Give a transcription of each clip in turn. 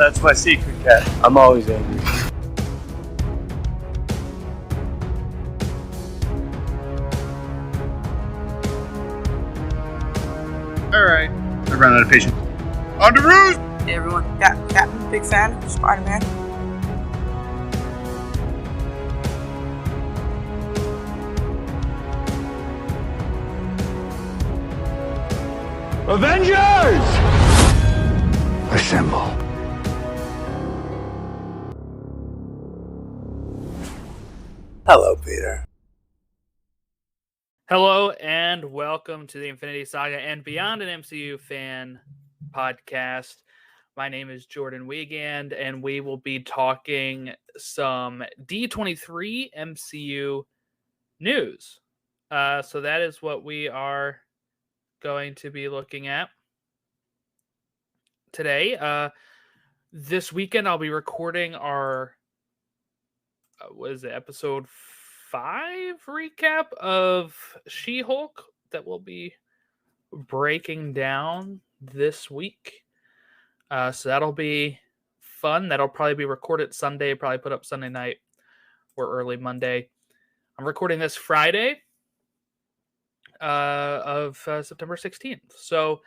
That's my secret, cat. I'm always angry. Alright. I ran out of patience. On the roost! Hey everyone, Captain, big fan of Spider-Man. Avengers! Assemble. Hello, Peter. Hello and welcome to the Infinity Saga and Beyond an MCU fan podcast. My name is Jordan Wiegand, and we will be talking some D23 MCU news. So that is what we are going to be looking at today. This weekend, I'll be recording our episode 5 recap of She-Hulk that we'll be breaking down this week. So that'll be fun. That'll probably be recorded Sunday, probably put up Sunday night or early Monday. I'm recording this Friday of September 16th. So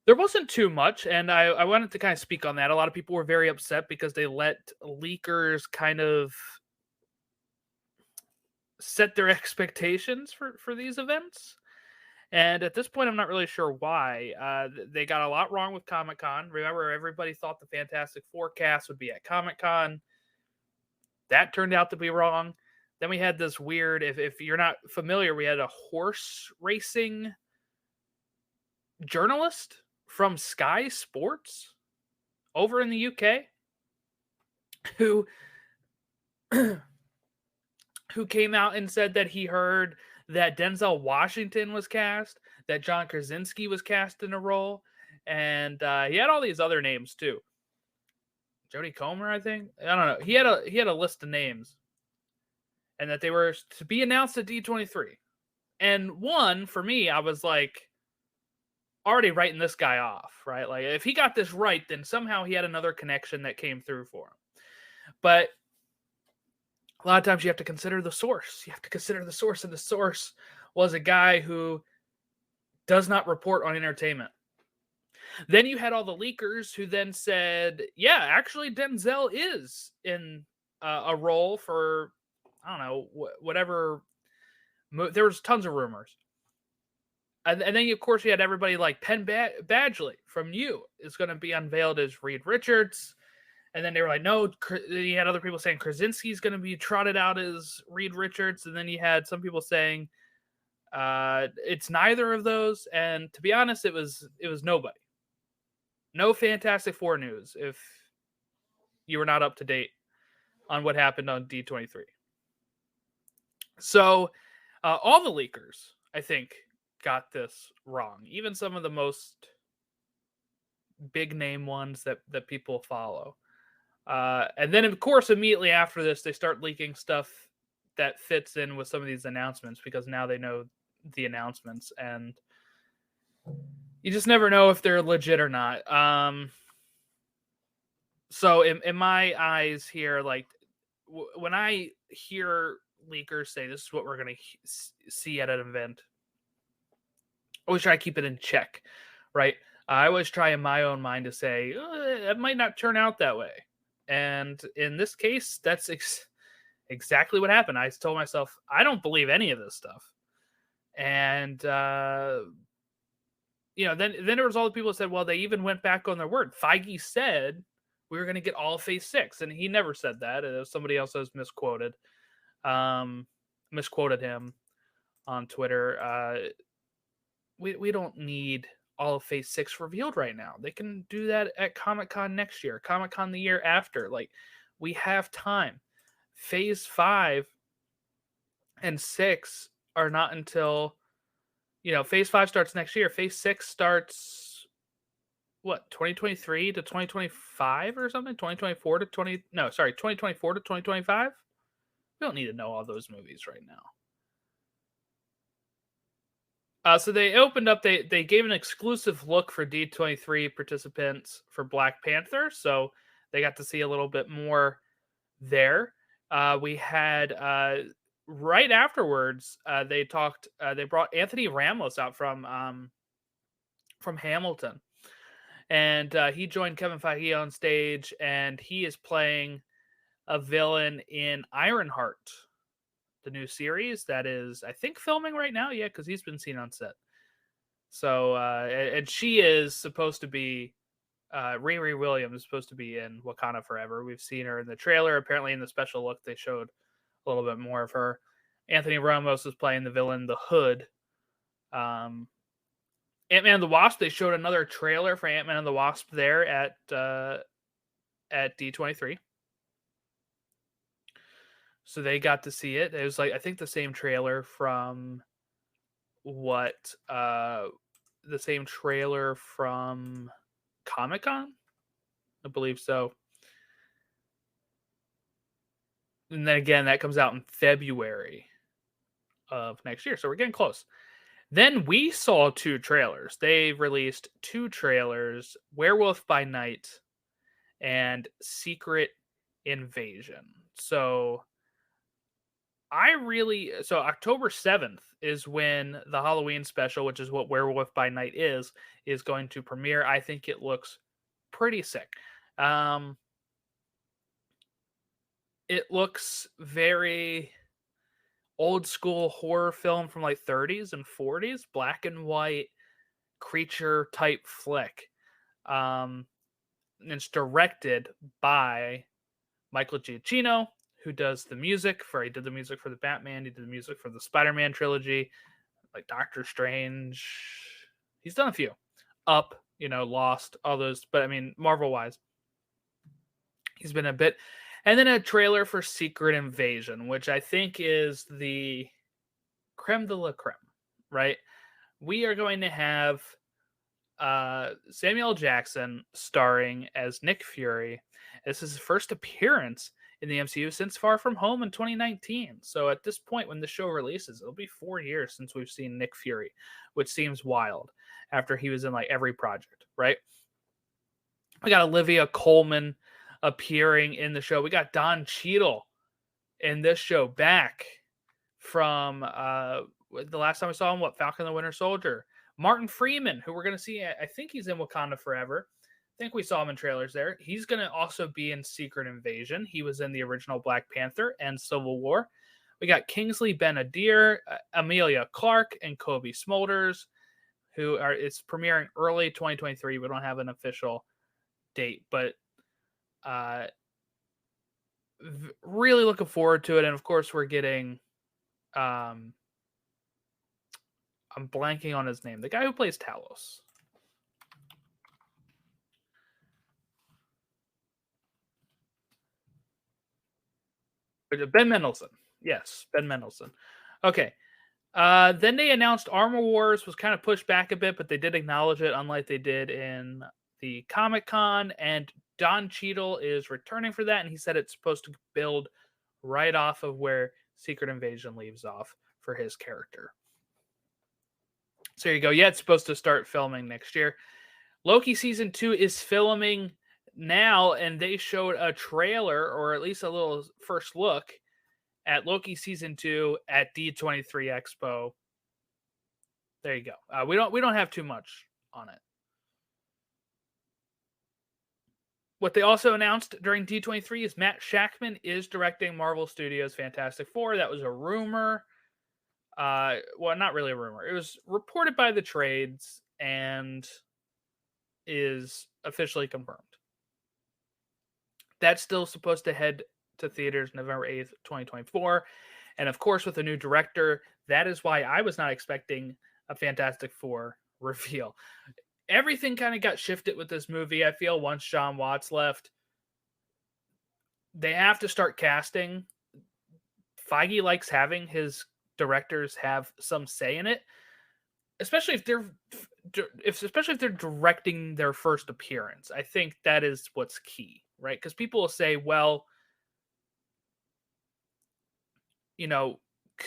there wasn't too much, and I wanted to kind of speak on that. A lot of people were very upset because they let leakers kind of set their expectations for these events. And at this point, I'm not really sure why. They got a lot wrong with Comic-Con. Remember, everybody thought the Fantastic Four cast would be at Comic-Con. That turned out to be wrong. Then we had this weird, if you're not familiar, we had a horse racing journalist from Sky Sports over in the UK who came out and said that he heard that Denzel Washington was cast, that John Krasinski was cast in a role, and he had all these other names too. Jodie Comer, I think. I don't know. He had a list of names, and that they were to be announced at D23. And one, for me, I was like, already writing this guy off, right? Like, if he got this right, then somehow he had another connection that came through for him. But a lot of times you have to consider the source. You have to consider the source, and the source was a guy who does not report on entertainment. Then you had all the leakers who then said, yeah, actually Denzel is in a role for, I don't know, whatever. There was tons of rumors. And then, of course, you had everybody like Penn Badgley from You is going to be unveiled as Reed Richards. And then they were like, no, you had other people saying Krasinski's going to be trotted out as Reed Richards. And then you had some people saying it's neither of those. And to be honest, it was nobody. No Fantastic Four news if you were not up to date on what happened on D23. So all the leakers, I think, got this wrong. Even some of the most big name ones that people follow. And then, of course, immediately after this, they start leaking stuff that fits in with some of these announcements because now they know the announcements, and you just never know if they're legit or not. So in my eyes here, like when I hear leakers say this is what we're going to see at an event, I always try to keep it in check, right? I always try in my own mind to say, it might not turn out that way. And in this case, that's exactly what happened. I told myself, I don't believe any of this stuff. And, then there was all the people who said, well, they even went back on their word. Feige said we were going to get all of Phase 6. And he never said that. Somebody else has misquoted him on Twitter. We don't need all of Phase 6 revealed right now. They can do that at Comic-Con next year, Comic-Con the year after. Like, we have time. Phase 5 and 6 are not until, Phase 5 starts next year. Phase 6 starts, 2023 to 2025 or something? 2024 to 2025? We don't need to know all those movies right now. So they opened up. They gave an exclusive look for D23 participants for Black Panther. So they got to see a little bit more there. We had right afterwards. They talked. They brought Anthony Ramos out from Hamilton, and he joined Kevin Feige on stage, and he is playing a villain in Ironheart, the new series that is, I think, filming right now. Yeah, because he's been seen on set. So, and she is supposed to be Riri Williams is supposed to be in Wakanda Forever. We've seen her in the trailer. Apparently, in the special look, they showed a little bit more of her. Anthony Ramos is playing the villain, the Hood. Ant-Man and the Wasp. They showed another trailer for Ant-Man and the Wasp there at D23. So they got to see it. It was like, I think, the same trailer from the same trailer from Comic-Con, I believe so. And then again, that comes out in February of next year. So we're getting close. Then we saw 2 trailers. They released 2 trailers, Werewolf by Night and Secret Invasion. So October 7th is when the Halloween special, which is what Werewolf by Night is going to premiere. I think it looks pretty sick. It looks very old school horror film from like 30s and 40s, black and white creature type flick. It's directed by Michael Giacchino, who does the music he did the music for the Batman, he did the music for the Spider-Man trilogy, like Doctor Strange. He's done a few. Up, Lost, all those, but I mean, Marvel-wise, he's been a bit. And then a trailer for Secret Invasion, which I think is the creme de la creme, right? We are going to have Samuel Jackson starring as Nick Fury. This is his first appearance in the MCU since Far From Home in 2019. So at this point, when the show releases, it'll be 4 years since we've seen Nick Fury, which seems wild after he was in like every project, right? We got Olivia Colman appearing in the show. We got Don Cheadle in this show, back from the last time we saw him, Falcon the Winter Soldier. Martin Freeman, who we're going to see, I think he's in Wakanda Forever. I think we saw him in trailers there. He's going to also be in Secret Invasion. He was in the original Black Panther and Civil War. We got Kingsley Ben-Adir, Amelia Clark, and Kobe Smulders, it's premiering early 2023. We don't have an official date, but really looking forward to it. And of course, we're getting I'm blanking on his name, the guy who plays Talos. Ben Mendelsohn. Yes, Ben Mendelsohn. Okay. Then they announced Armor Wars was kind of pushed back a bit, but they did acknowledge it, unlike they did in the Comic-Con. And Don Cheadle is returning for that, and he said it's supposed to build right off of where Secret Invasion leaves off for his character. So there you go. Yeah, it's supposed to start filming next year. Loki Season 2 is filming now, and they showed a trailer, or at least a little first look, at Loki Season 2 at D23 Expo. There you go. We don't have too much on it. What they also announced during D23 is Matt Shakman is directing Marvel Studios' Fantastic Four. That was a rumor. Well, not really a rumor. It was reported by the trades and is officially confirmed. That's still supposed to head to theaters November 8th, 2024. And of course, with a new director, that is why I was not expecting a Fantastic Four reveal. Everything kind of got shifted with this movie. I feel once John Watts left, they have to start casting. Feige likes having his directors have some say in it, especially if they're directing their first appearance. I think that is what's key, right? Because people will say, well,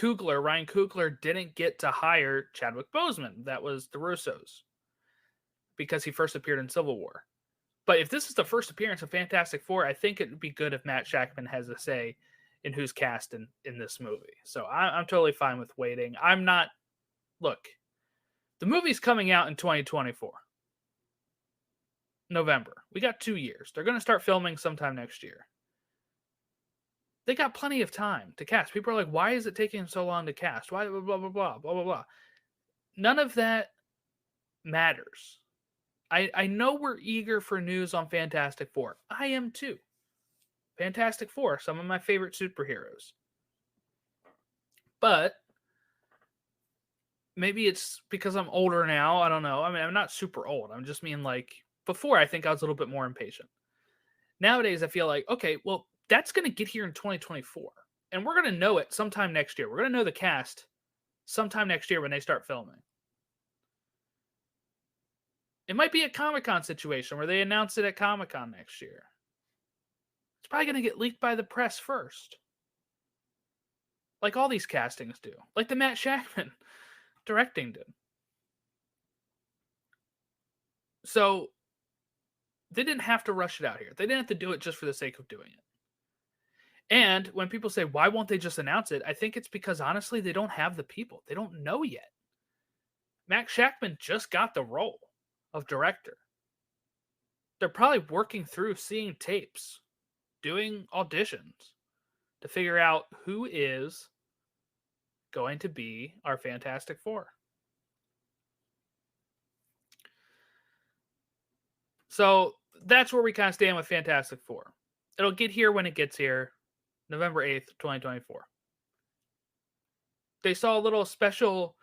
Ryan Coogler didn't get to hire Chadwick Boseman. That was the Russos, because he first appeared in Civil War. But if this is the first appearance of Fantastic Four, I think it would be good if Matt Shakman has a say in who's cast in this movie. So I'm totally fine with waiting. I'm not... Look, the movie's coming out in 2024. November. We got 2 years. They're going to start filming sometime next year. They got plenty of time to cast. People are like, why is it taking so long to cast? Why blah, blah, blah, blah, blah, blah, blah. None of that matters. I know we're eager for news on Fantastic Four. I am too. Fantastic Four, some of my favorite superheroes. But maybe it's because I'm older now. I don't know. I mean, I'm not super old. I'm just mean like before, I think I was a little bit more impatient. Nowadays, I feel like, okay, well, that's going to get here in 2024. And we're going to know it sometime next year. We're going to know the cast sometime next year when they start filming. It might be a Comic-Con situation where they announce it at Comic-Con next year. It's probably going to get leaked by the press first. Like all these castings do. Like the Matt Shakman directing did. So they didn't have to rush it out here. They didn't have to do it just for the sake of doing it. And when people say, why won't they just announce it? I think it's because, honestly, they don't have the people. They don't know yet. Matt Shakman just got the role of director. They're probably working through seeing tapes, doing auditions to figure out who is going to be our Fantastic Four. So that's where we kind of stand with Fantastic Four. It'll get here when it gets here, November 8th, 2024. They saw a little special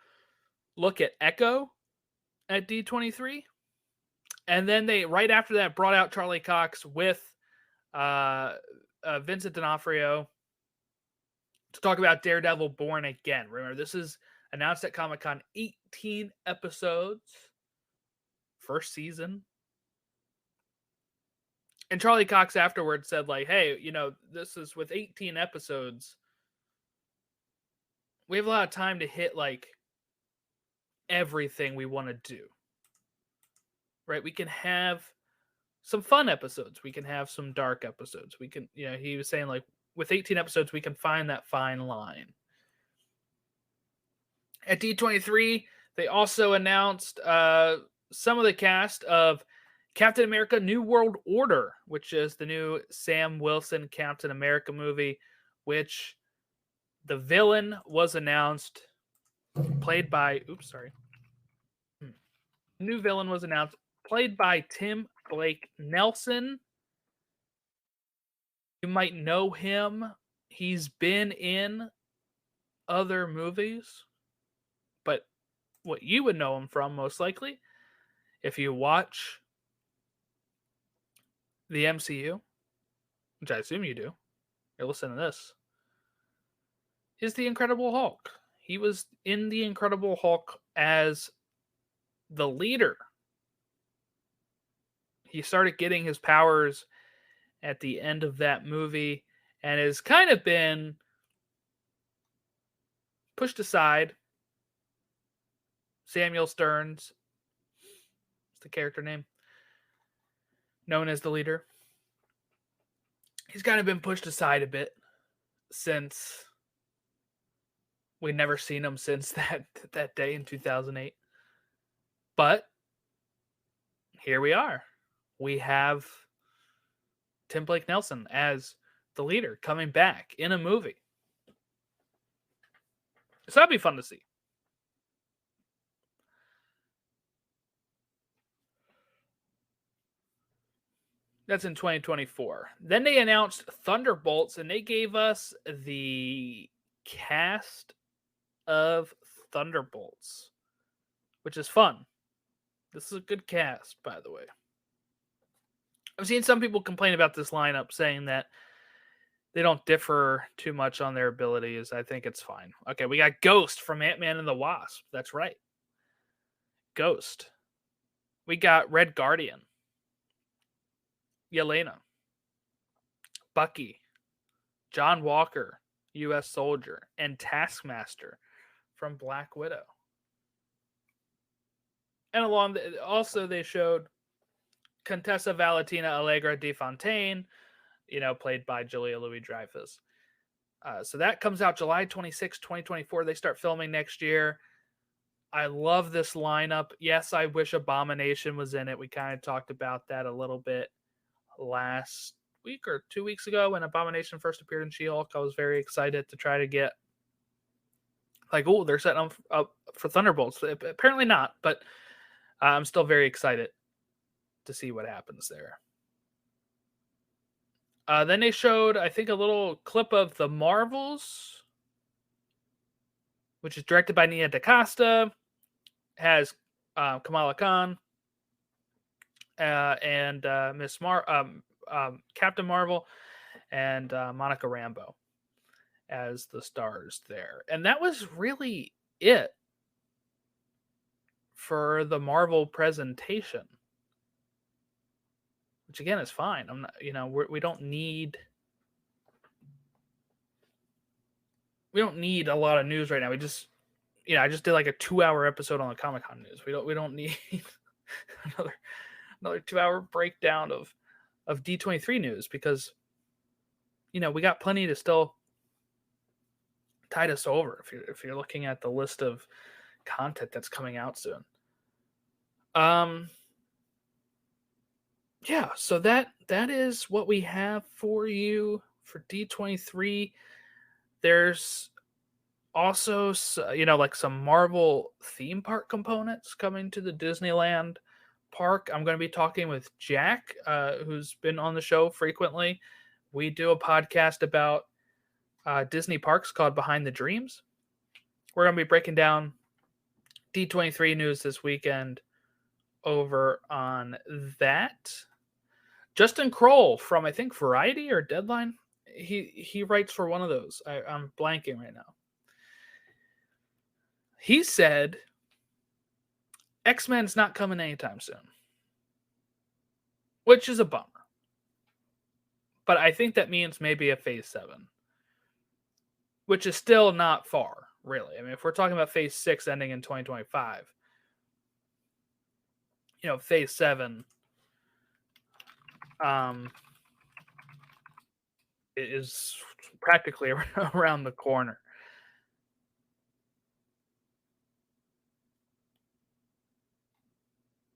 look at Echo at D23. And then they, right after that, brought out Charlie Cox with Vincent D'Onofrio to talk about Daredevil Born Again. Remember, this is announced at Comic-Con, 18 episodes, first season. And Charlie Cox afterwards said, like, hey, you know, this is with 18 episodes. We have a lot of time to hit, like, everything we want to do. Right? We can have some fun episodes. We can have some dark episodes. We can, you know, he was saying, like, with 18 episodes, we can find that fine line. At D23, they also announced some of the cast of Captain America New World Order, which is the new Sam Wilson Captain America movie, which the villain was announced, played by, new villain was announced, played by Tim Blake Nelson. You might know him. He's been in other movies, but what you would know him from, most likely, if you watch the MCU, which I assume you do, you're listening to this, is the Incredible Hulk. He was in the Incredible Hulk as the leader. He started getting his powers at the end of that movie and has kind of been pushed aside. Samuel Stearns is the character name, known as the leader. He's kind of been pushed aside a bit since we'd never seen him since that day in 2008. But here we are. We have Tim Blake Nelson as the leader coming back in a movie. So that'd be fun to see. That's in 2024. Then they announced Thunderbolts, and they gave us the cast of Thunderbolts, which is fun. This is a good cast, by the way. I've seen some people complain about this lineup, saying that they don't differ too much on their abilities. I think it's fine. Okay, we got Ghost from Ant-Man and the Wasp. That's right. Ghost. We got Red Guardian. Yelena. Bucky. John Walker. U.S. Soldier, and Taskmaster from Black Widow. And also they showed Contessa Valentina Allegra de Fontaine, played by Julia Louis-Dreyfus. So that comes out July 26, 2024. They start filming next year. I love this lineup. Yes, I wish Abomination was in it. We kind of talked about that a little bit last week or 2 weeks ago when Abomination first appeared in She-Hulk. I was very excited to try to get they're setting up for Thunderbolts. Apparently not, but I'm still very excited to see what happens there. Then they showed, I think, a little clip of The Marvels, which is directed by Nia DaCosta, has Kamala Khan and Captain Marvel and Monica Rambeau as the stars there. And that was really it for the Marvel presentation, which again is fine. I'm not, we don't need a lot of news right now. We just, I just did like a 2-hour episode on the Comic-Con news. We don't need another 2-hour breakdown of D23 news because, we got plenty to still tide us over if you're looking at the list of content that's coming out soon. Yeah, so that is what we have for you for D23. There's also, like some Marvel theme park components coming to the Disneyland park. I'm going to be talking with Jack, who's been on the show frequently. We do a podcast about Disney parks called Behind the Dreams. We're going to be breaking down D23 news this weekend over on that. Justin Kroll from, I think, Variety or Deadline. He writes for one of those. I'm blanking right now. He said X-Men's not coming anytime soon, which is a bummer. But I think that means maybe a Phase 7, which is still not far, really. I mean, if we're talking about Phase 6 ending in 2025, Phase 7 is practically around the corner.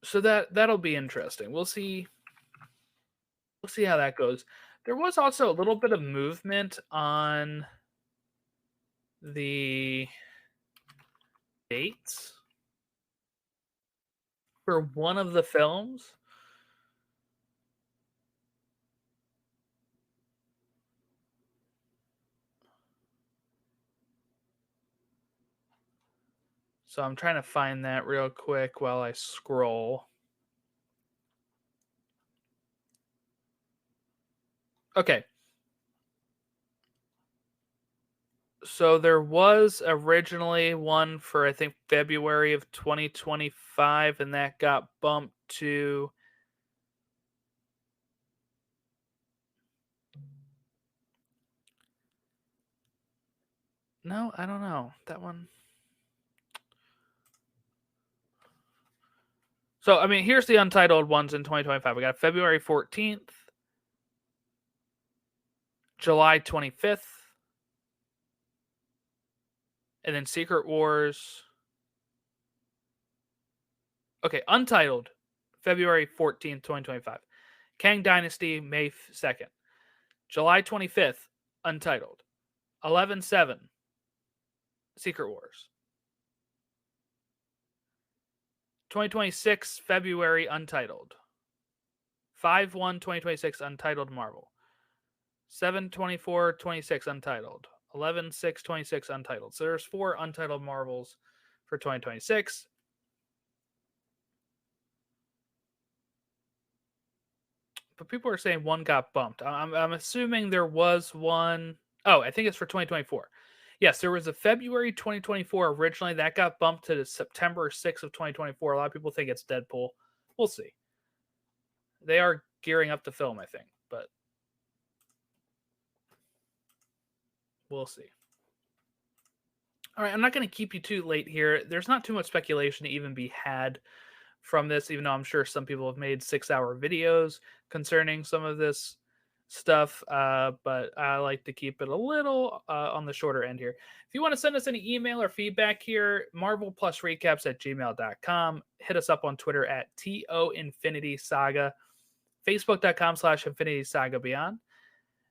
So that'll be interesting. We'll see how that goes. There was also a little bit of movement on the dates for one of the films. So I'm trying to find that real quick while I scroll. Okay. So there was originally one for, I think, February of 2025, and that got bumped to no, I don't know. That one. So, I mean, here's the untitled ones in 2025. We got February 14th, July 25th, and then Secret Wars. Okay, untitled, February 14th, 2025. Kang Dynasty, May 2nd. July 25th, untitled. 11/7, Secret Wars. 2026, February, untitled. 5/1/2026, untitled Marvel. 7/24/26, untitled. 11/6/26, untitled. So there's 4 untitled Marvels for 2026. But people are saying one got bumped. I'm assuming there was one. Oh, I think it's for 2024. Yes, there was a February 2024 originally. That got bumped to the September 6th of 2024. A lot of people think it's Deadpool. We'll see. They are gearing up to film, I think. But We'll see. All right, I'm not going to keep you too late here. There's not too much speculation to even be had from this, even though I'm sure some people have made 6-hour videos concerning some of this stuff, but I like to keep it a little on the shorter end here. If you want to send us any email or feedback here, marvelplusrecaps@gmail.com. Hit us up on Twitter at TOInfinitySaga, Facebook.com/InfinitySagaBeyond.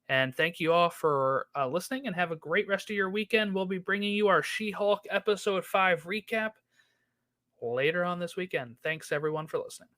And thank you all for listening, and have a great rest of your weekend. We'll be bringing you our She-Hulk Episode 5 recap later on this weekend. Thanks, everyone, for listening.